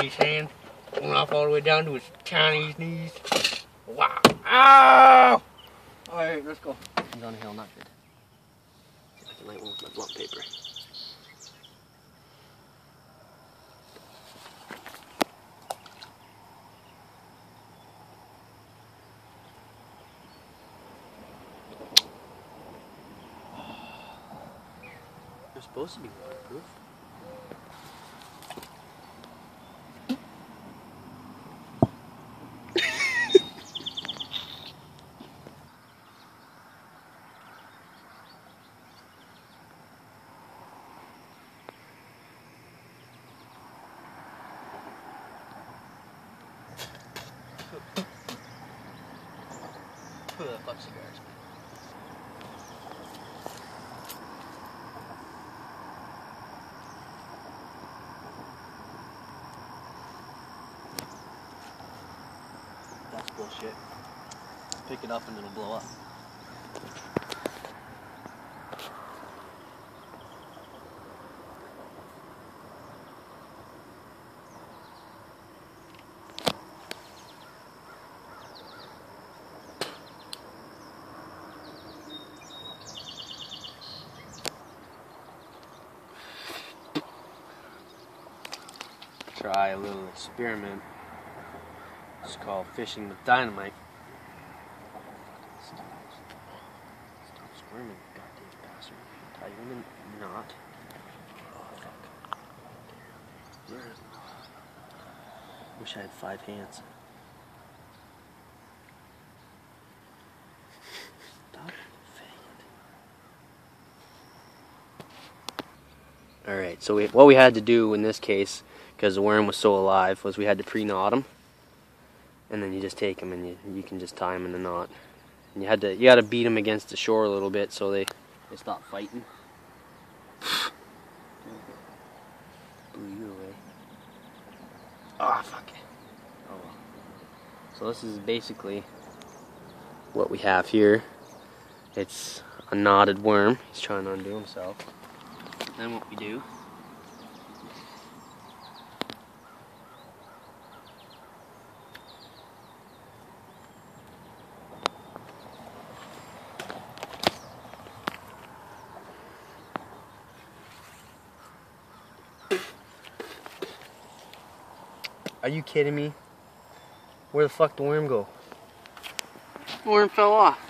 His hand went off all the way down to his Chinese knees. Wow. Ow! Alright, let's go. He's on a hill, not good. I light one with my blunt paper. They're supposed to be waterproof. Fuck cigars. That's bullshit. Pick it up and it'll blow up. Try a little experiment. It's called fishing with dynamite. Stop squirming, goddamn bastard. Tie you in a knot. Oh, fuck. Wish I had 5 hands. Stop it. Alright, so what we had to do in this case, because the worm was so alive, was we had to pre-knot him, and then you just take him and you can just tie him in a knot. And you gotta beat him against the shore a little bit so they stop fighting. Blew you away. Ah, fuck it. Oh well. So this is basically what we have here. It's a knotted worm. He's trying to undo himself. Then what we do, are you kidding me? Where the fuck did the worm go? the worm fell off.